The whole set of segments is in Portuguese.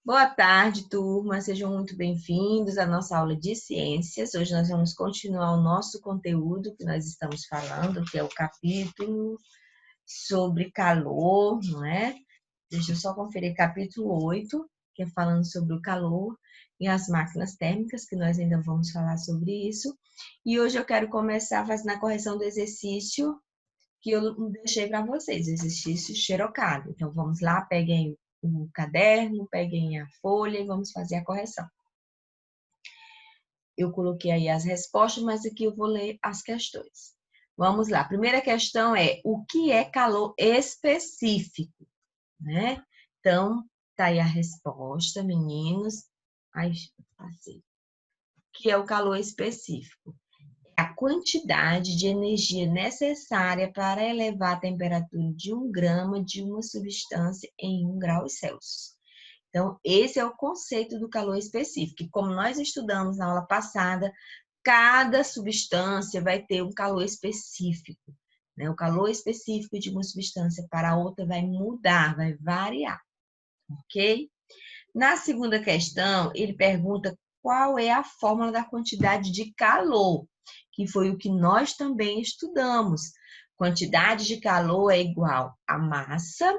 Boa tarde, turma. Sejam muito bem-vindos à nossa aula de ciências. Hoje nós vamos continuar o nosso conteúdo que nós estamos falando, que é o capítulo sobre calor, não é? Deixa eu só conferir capítulo 8, que é falando sobre o calor e as máquinas térmicas, que nós ainda vamos falar sobre isso. E hoje eu quero começar fazendo a correção do exercício que eu deixei para vocês, o exercício xerocado. Então, vamos lá, peguem o caderno, peguem a folha e vamos fazer a correção. Eu coloquei aí as respostas, mas aqui eu vou ler as questões. Vamos lá. A primeira questão é: o que é calor específico? Né? Então, tá aí a resposta, meninos. Ai, passei. O que é o calor específico? A quantidade de energia necessária para elevar a temperatura de 1 grama de uma substância em 1 grau Celsius. Então, esse é o conceito do calor específico. E como nós estudamos na aula passada, cada substância vai ter um calor específico. Né? O calor específico de uma substância para outra vai mudar, vai variar. Ok? Na segunda questão, ele pergunta qual é a fórmula da quantidade de calor, que foi o que nós também estudamos. Quantidade de calor é igual a massa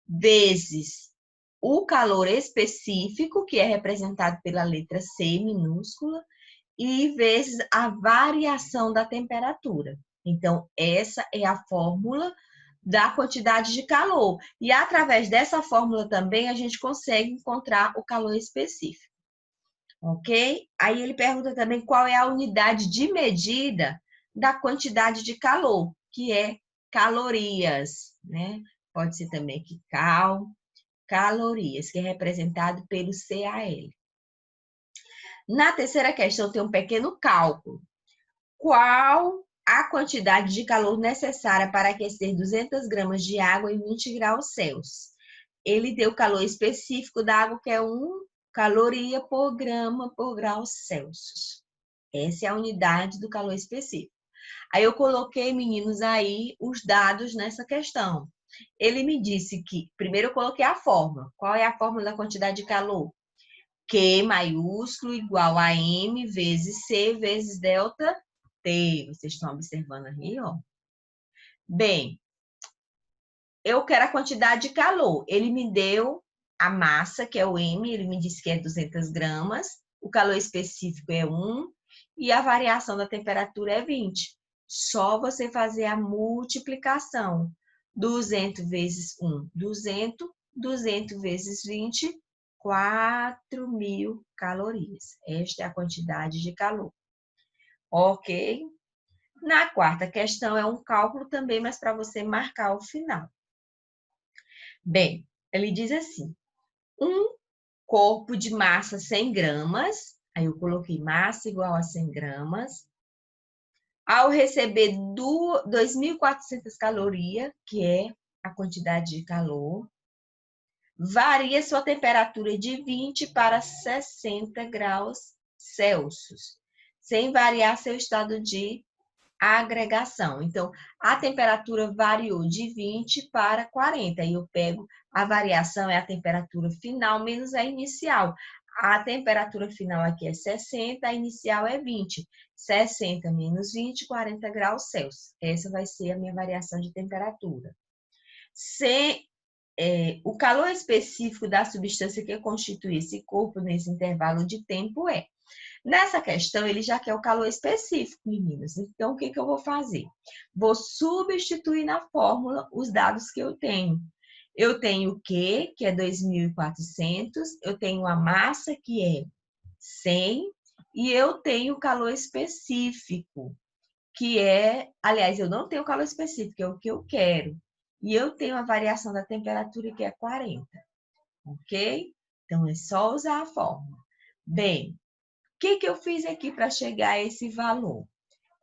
vezes o calor específico, que é representado pela letra C minúscula, e vezes a variação da temperatura. Então, essa é a fórmula da quantidade de calor. E através dessa fórmula também a gente consegue encontrar o calor específico. Ok? Aí ele pergunta também qual é a unidade de medida da quantidade de calor, que é calorias, né? Pode ser também aqui calorias, que é representado pelo CAL. Na terceira questão tem um pequeno cálculo. Qual a quantidade de calor necessária para aquecer 200 gramas de água em 20 graus Celsius? Ele deu o calor específico da água, que é 1 caloria por grama por grau Celsius. Essa é a unidade do calor específico. Aí eu coloquei, meninos, aí os dados nessa questão. Ele me disse que, primeiro eu coloquei a fórmula. Qual é a fórmula da quantidade de calor? Q maiúsculo igual a M vezes C vezes delta T. Vocês estão observando aí, ó. Bem, eu quero a quantidade de calor. Ele me deu a massa, que é o M, ele me disse que é 200 gramas. O calor específico é 1 e a variação da temperatura é 20. Só você fazer a multiplicação. 200 vezes 1, 200. 200 vezes 20, 4.000 calorias. Esta é a quantidade de calor. Ok? Na quarta questão é um cálculo também, mas para você marcar o final. Bem, ele diz assim, um corpo de massa 100 gramas, aí eu coloquei massa igual a 100 gramas, ao receber 2.400 calorias, que é a quantidade de calor, varia sua temperatura de 20 para 60 graus Celsius, sem variar seu estado de agregação. Então, a temperatura variou de 20 para 40. E eu pego a variação, é a temperatura final menos a inicial. A temperatura final aqui é 60, a inicial é 20. 60 menos 20, 40 graus Celsius. Essa vai ser a minha variação de temperatura. O calor específico da substância que constitui esse corpo nesse intervalo de tempo é. Nessa questão, ele já quer o calor específico, meninas. Então, o que eu vou fazer? Vou substituir na fórmula os dados que eu tenho. Eu tenho o Q, que é 2.400, eu tenho a massa, que é 100, e eu tenho o calor específico, que é... Aliás, eu não tenho o calor específico, é o que eu quero. E eu tenho a variação da temperatura, que é 40. Ok? Então, é só usar a fórmula. Bem, o que eu fiz aqui para chegar a esse valor?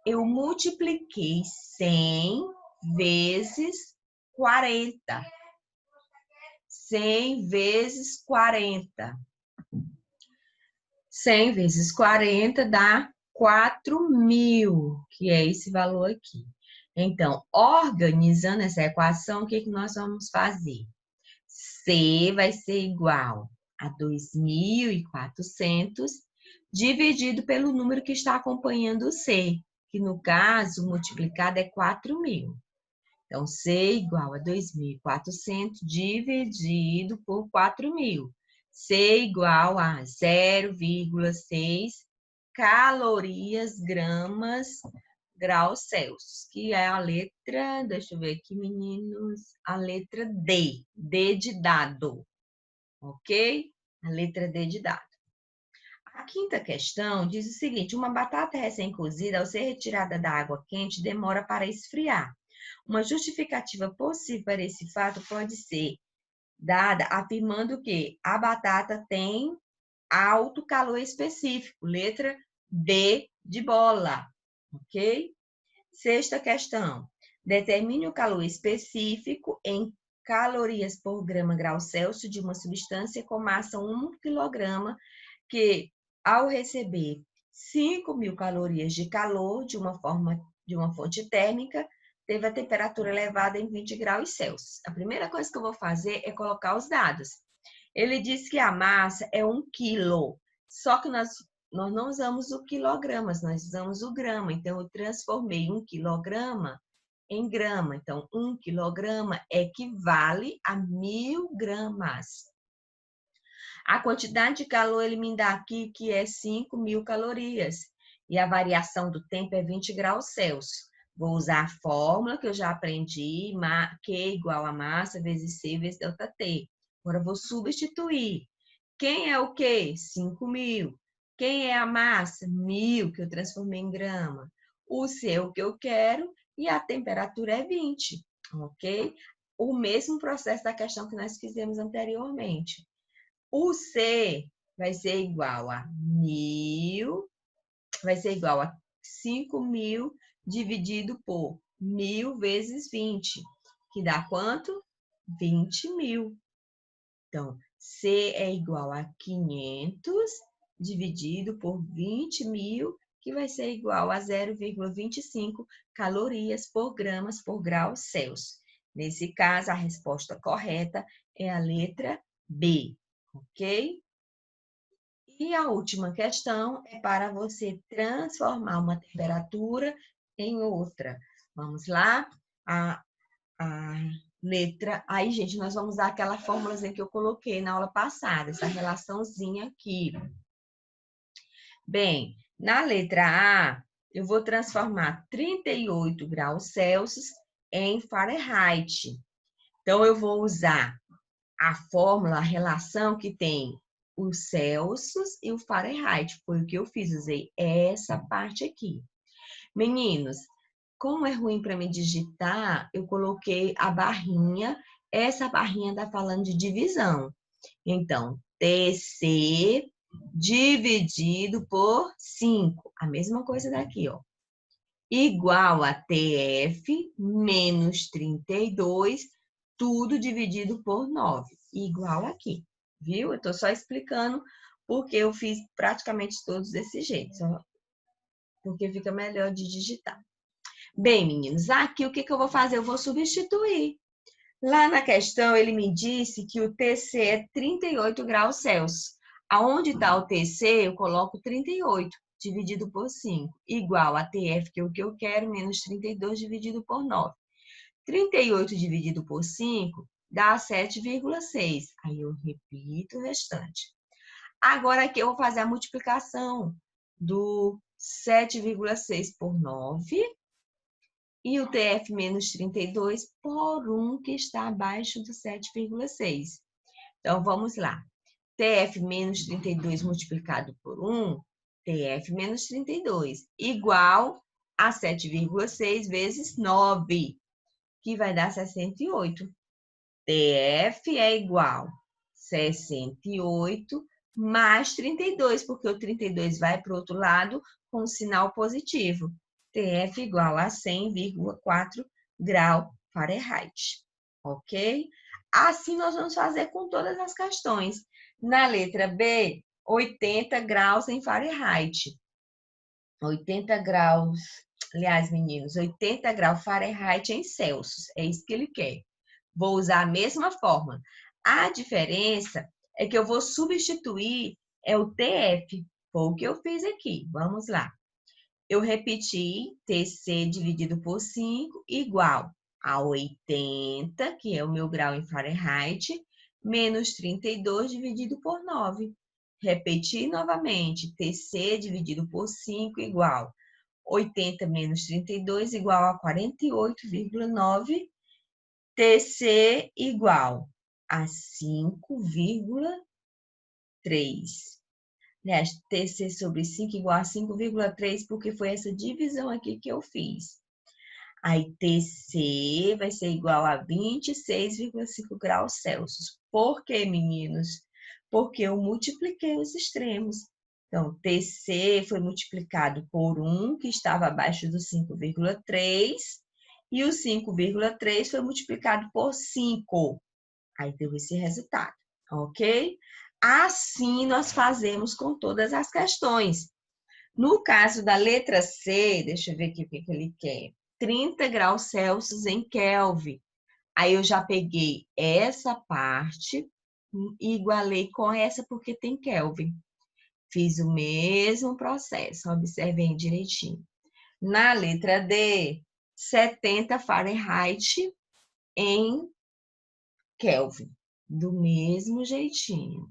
Eu multipliquei 100 vezes 40. 100 vezes 40. 100 vezes 40 dá 4.000, que é esse valor aqui. Então, organizando essa equação, o que nós vamos fazer? C vai ser igual a 2.400, dividido pelo número que está acompanhando o C, que no caso, multiplicado é 4.000. Então, C igual a 2.400 dividido por 4.000. C igual a 0,6 calorias, gramas, graus Celsius, que é a letra, deixa eu ver aqui, meninos, a letra D, D de dado, ok? A letra D de dado. A quinta questão diz o seguinte: uma batata recém-cozida, ao ser retirada da água quente, demora para esfriar. Uma justificativa possível para esse fato pode ser dada afirmando que a batata tem alto calor específico, letra B de bola, ok? Sexta questão: determine o calor específico em calorias por grama grau Celsius de uma substância com massa 1 kg que, ao receber 5.000 calorias de calor de uma fonte térmica, teve a temperatura elevada em 20 graus Celsius. A primeira coisa que eu vou fazer é colocar os dados. Ele diz que a massa é 1 quilo, só que nós não usamos o quilogramas, nós usamos o grama. Então, eu transformei 1 quilograma em grama. Então, 1 quilograma equivale a 1.000 gramas. A quantidade de calor ele me dá aqui que é 5.000 calorias. E a variação do tempo é 20 graus Celsius. Vou usar a fórmula que eu já aprendi, Q igual a massa vezes C vezes delta T. Agora, vou substituir. Quem é o quê? 5.000. Quem é a massa? 1.000, que eu transformei em grama. O C é o que eu quero e a temperatura é 20, ok? O mesmo processo da questão que nós fizemos anteriormente. O C vai ser igual a 1.000, vai ser igual a 5.000 dividido por 1.000 vezes 20, que dá quanto? 20.000. Então, C é igual a 500 dividido por 20.000, que vai ser igual a 0,25 calorias por gramas por grau Celsius. Nesse caso, a resposta correta é a letra B, ok? E a última questão é para você transformar uma temperatura em outra. Vamos lá? A letra... Aí, gente, nós vamos usar aquela fórmulazinha que eu coloquei na aula passada, essa relaçãozinha aqui. Bem, na letra A, eu vou transformar 38 graus Celsius em Fahrenheit. Então, eu vou usar a fórmula, a relação que tem o Celsius e o Fahrenheit. Foi o que eu fiz, usei essa parte aqui. Meninos, como é ruim para me digitar, eu coloquei a barrinha. Essa barrinha está falando de divisão. Então, TC dividido por 5. A mesma coisa daqui, ó. Igual a TF menos 32, tudo dividido por 9. Igual aqui, viu? Eu estou só explicando porque eu fiz praticamente todos desse jeito, só porque fica melhor de digitar. Bem, meninos, aqui o que eu vou fazer? Eu vou substituir. Lá na questão, ele me disse que o TC é 38 graus Celsius. Aonde está o TC, eu coloco 38 dividido por 5, igual a TF, que é o que eu quero, menos 32 dividido por 9. 38 dividido por 5 dá 7,6. Aí eu repito o restante. Agora aqui eu vou fazer a multiplicação do 7,6 por 9 e o TF menos 32 por 1, que está abaixo do 7,6. Então, vamos lá. TF menos 32 multiplicado por 1, TF menos 32, igual a 7,6 vezes 9, que vai dar 68. TF é igual a 68 mais 32, porque o 32 vai para o outro lado com sinal positivo. TF igual a 100,4 grau Fahrenheit, ok? Assim nós vamos fazer com todas as questões. Na letra B, 80 graus em Fahrenheit. 80 graus, aliás, meninos, 80 graus Fahrenheit em Celsius. É isso que ele quer. Vou usar a mesma forma. A diferença é que eu vou substituir o TF. Foi o que eu fiz aqui. Vamos lá. Eu repeti TC dividido por 5 igual a 80, que é o meu grau em Fahrenheit, menos 32 dividido por 9. Repeti novamente, TC dividido por 5 igual 80 menos 32 igual a 48,9. TC igual a 5,3. Aliás, TC sobre 5 igual a 5,3, porque foi essa divisão aqui que eu fiz. Aí, TC vai ser igual a 26,5 graus Celsius. Por quê, meninos? Porque eu multipliquei os extremos. Então, TC foi multiplicado por 1, que estava abaixo do 5,3, e o 5,3 foi multiplicado por 5. Aí deu esse resultado, ok? Assim nós fazemos com todas as questões. No caso da letra C, deixa eu ver aqui o que ele quer. 30 graus Celsius em Kelvin. Aí eu já peguei essa parte e igualei com essa porque tem Kelvin. Fiz o mesmo processo, observem direitinho. Na letra D, 70 Fahrenheit em Kelvin. Do mesmo jeitinho.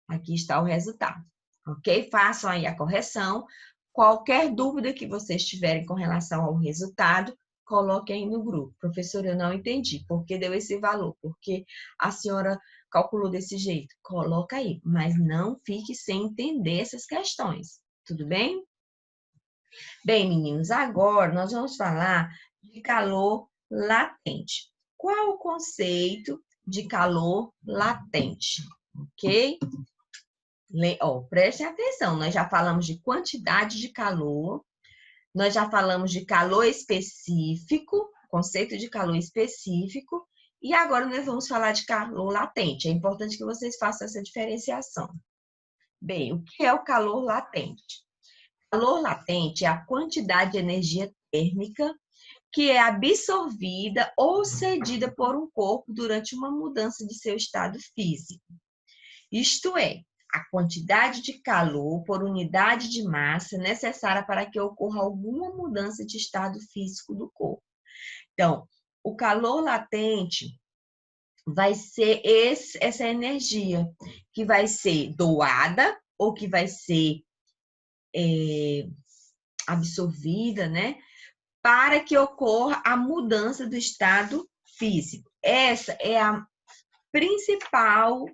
Aqui está o resultado, ok? Façam aí a correção. Qualquer dúvida que vocês tiverem com relação ao resultado, coloquem aí no grupo. Professor, eu não entendi. Por que deu esse valor? Porque a senhora calculou desse jeito. Coloca aí, mas não fique sem entender essas questões. Tudo bem? Bem, meninos, agora nós vamos falar de calor latente. Qual o conceito de calor latente? Ok? Prestem atenção, nós já falamos de quantidade de calor, nós já falamos de calor específico, conceito de calor específico, e agora nós vamos falar de calor latente. É importante que vocês façam essa diferenciação. Bem, o que é o calor latente? Calor latente é a quantidade de energia térmica que é absorvida ou cedida por um corpo durante uma mudança de seu estado físico. Isto é, a quantidade de calor por unidade de massa necessária para que ocorra alguma mudança de estado físico do corpo. Então, o calor latente vai ser essa energia que vai ser doada ou que vai ser absorvida, né? Para que ocorra a mudança do estado físico. Essa é a principal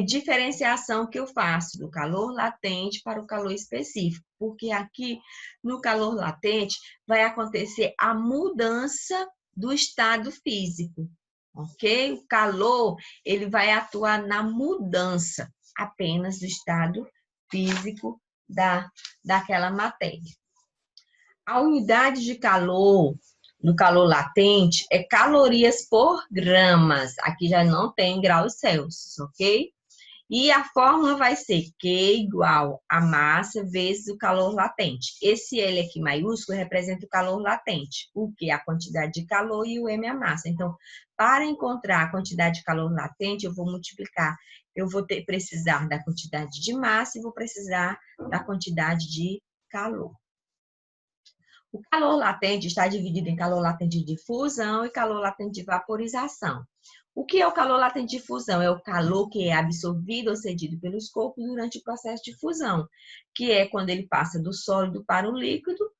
diferenciação que eu faço do calor latente para o calor específico, porque aqui no calor latente vai acontecer a mudança do estado físico, ok? O calor, ele vai atuar na mudança apenas do estado físico daquela matéria. A unidade de calor, no calor latente, é calorias por gramas. Aqui já não tem graus Celsius, ok? E a fórmula vai ser Q igual a massa vezes o calor latente. Esse L aqui maiúsculo representa o calor latente. O Q é a quantidade de calor e o M é a massa. Então, para encontrar a quantidade de calor latente, eu vou multiplicar. Eu vou precisar da quantidade de massa e vou precisar da quantidade de calor. O calor latente está dividido em calor latente de fusão e calor latente de vaporização. O que é o calor latente de fusão? É o calor que é absorvido ou cedido pelos corpos durante o processo de fusão, que é quando ele passa do sólido para o líquido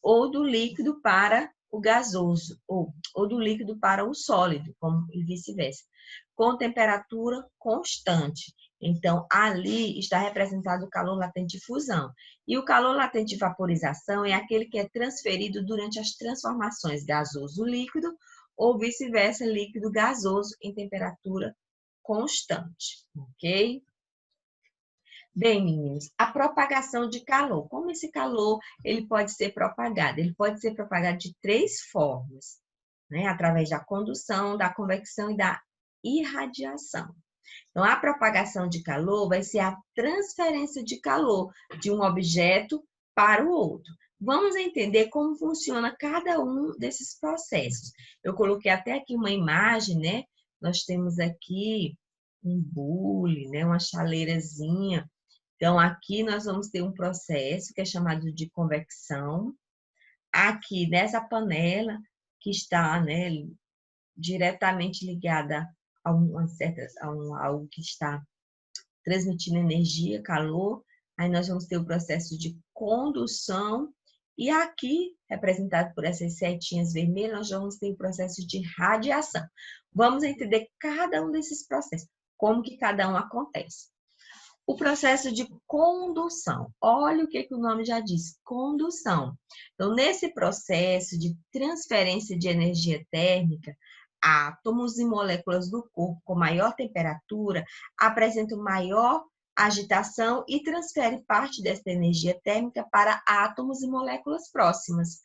ou do líquido para o gasoso, ou do líquido para o sólido, como e vice-versa, com temperatura constante. Então, ali está representado o calor latente de fusão. E o calor latente de vaporização é aquele que é transferido durante as transformações gasoso-líquido ou vice-versa, líquido-gasoso em temperatura constante, ok? Bem, meninos, a propagação de calor. Como esse calor ele pode ser propagado? Ele pode ser propagado de 3 formas, né? Através da condução, da convecção e da irradiação. Então, a propagação de calor vai ser a transferência de calor de um objeto para o outro. Vamos entender como funciona cada um desses processos. Eu coloquei até aqui uma imagem, né? Nós temos aqui um bule, né? Uma chaleirazinha. Então, aqui nós vamos ter um processo que é chamado de convecção. Aqui, nessa panela, que está, né, diretamente ligada algo que está transmitindo energia, calor. Aí nós vamos ter o processo de condução. E aqui, representado por essas setinhas vermelhas, nós vamos ter o processo de radiação. Vamos entender cada um desses processos, como que cada um acontece. O processo de condução. Olha o que o nome já diz, condução. Então, nesse processo de transferência de energia térmica, átomos e moléculas do corpo com maior temperatura apresentam maior agitação e transferem parte dessa energia térmica para átomos e moléculas próximas.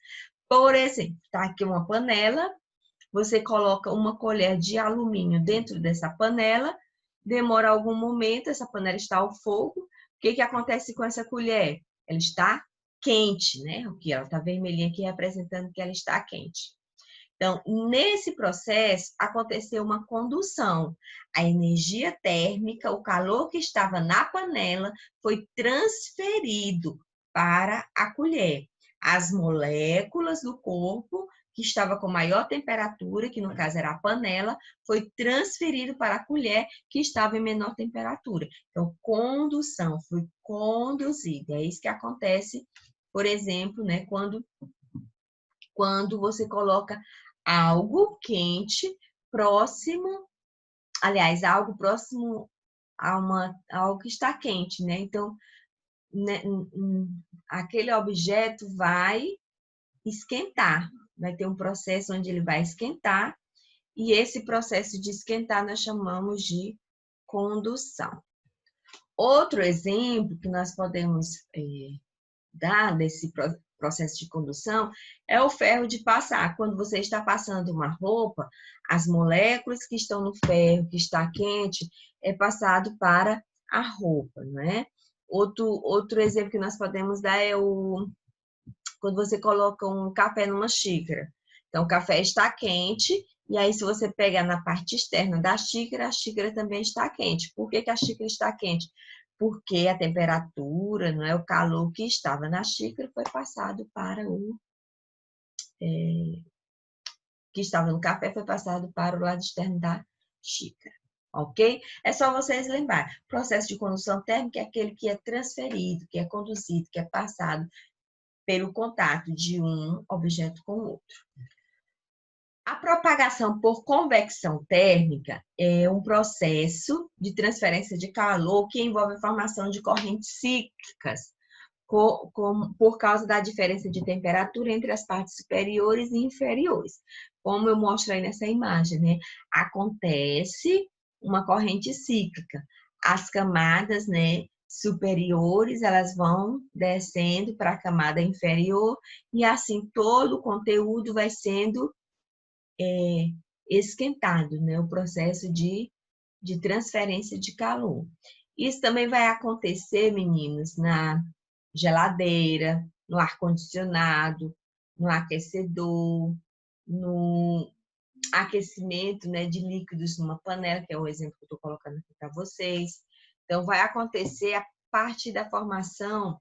Por exemplo, está aqui uma panela, você coloca uma colher de alumínio dentro dessa panela, demora algum momento, essa panela está ao fogo. O que acontece com essa colher? Ela está quente, né? O que ela está vermelhinha aqui representando que ela está quente. Então, nesse processo, aconteceu uma condução. A energia térmica, o calor que estava na panela, foi transferido para a colher. As moléculas do corpo, que estava com maior temperatura, que no caso era a panela, foi transferido para a colher, que estava em menor temperatura. Então, condução, foi conduzida. É isso que acontece, por exemplo, né, quando você coloca algo quente próximo, aliás, algo próximo a algo que está quente, né? Então, né, aquele objeto vai esquentar, vai ter um processo onde ele vai esquentar, e esse processo de esquentar nós chamamos de condução. Outro exemplo que nós podemos dar desse processo de condução é o ferro de passar. Quando você está passando uma roupa, as moléculas que estão no ferro, que está quente, é passado para a roupa, não é? Outro exemplo que nós podemos dar é quando você coloca um café numa xícara. Então, o café está quente, e aí se você pegar na parte externa da xícara, a xícara também está quente. Por que a xícara está quente? Porque a temperatura, não é, o calor que estava na xícara foi passado para que estava no café, foi passado para o lado externo da xícara. Ok? É só vocês lembrarem. O processo de condução térmica é aquele que é transferido, que é conduzido, que é passado pelo contato de um objeto com o outro. A propagação por convecção térmica é um processo de transferência de calor que envolve a formação de correntes cíclicas por causa da diferença de temperatura entre as partes superiores e inferiores. Como eu mostro aí nessa imagem, né? Acontece uma corrente cíclica. As camadas, né, superiores, elas vão descendo para a camada inferior e assim todo o conteúdo vai sendo esquentado, né? O processo de transferência de calor. Isso também vai acontecer, meninos, na geladeira, no ar-condicionado, no aquecedor, no aquecimento, né, de líquidos numa panela, que é o exemplo que eu estou colocando aqui para vocês. Então, vai acontecer a partir da formação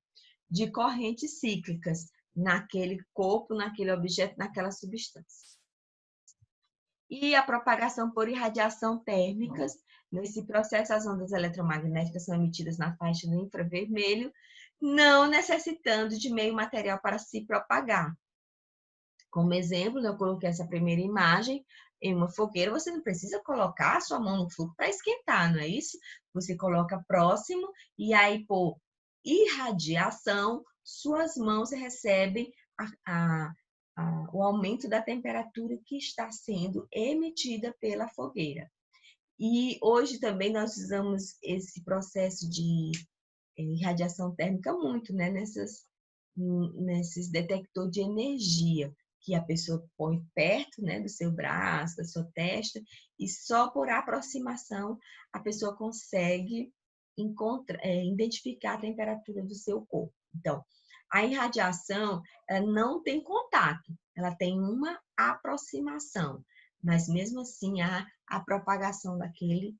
de correntes cíclicas naquele corpo, naquele objeto, naquela substância. E a propagação por irradiação térmicas. Nesse processo, as ondas eletromagnéticas são emitidas na faixa do infravermelho, não necessitando de meio material para se propagar. Como exemplo, eu coloquei essa primeira imagem em uma fogueira, você não precisa colocar a sua mão no fogo para esquentar, não é isso? Você coloca próximo e aí, por irradiação, suas mãos recebem o aumento da temperatura que está sendo emitida pela fogueira. E hoje também nós usamos esse processo de radiação térmica muito, né? Nesses detectores de energia que a pessoa põe perto, né, do seu braço, da sua testa, e só por aproximação a pessoa consegue identificar a temperatura do seu corpo. Então, a irradiação não tem contato, ela tem uma aproximação, mas mesmo assim há a propagação daquele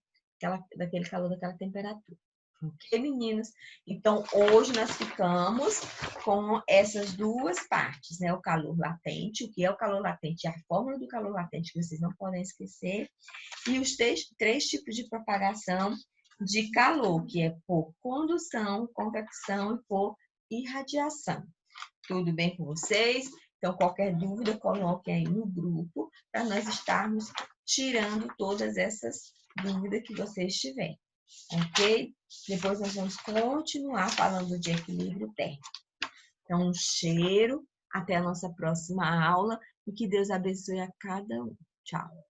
daquele calor, daquela temperatura. Ok, meninos? Então, hoje nós ficamos com essas duas partes, né? O calor latente, o que é o calor latente, a fórmula do calor latente, que vocês não podem esquecer, e os três tipos de propagação de calor, que é por condução, convecção e por irradiação. Tudo bem com vocês? Então, qualquer dúvida, coloque aí no grupo, para nós estarmos tirando todas essas dúvidas que vocês tiverem. Ok? Depois nós vamos continuar falando de equilíbrio térmico. Então, um cheiro, até a nossa próxima aula e que Deus abençoe a cada um. Tchau!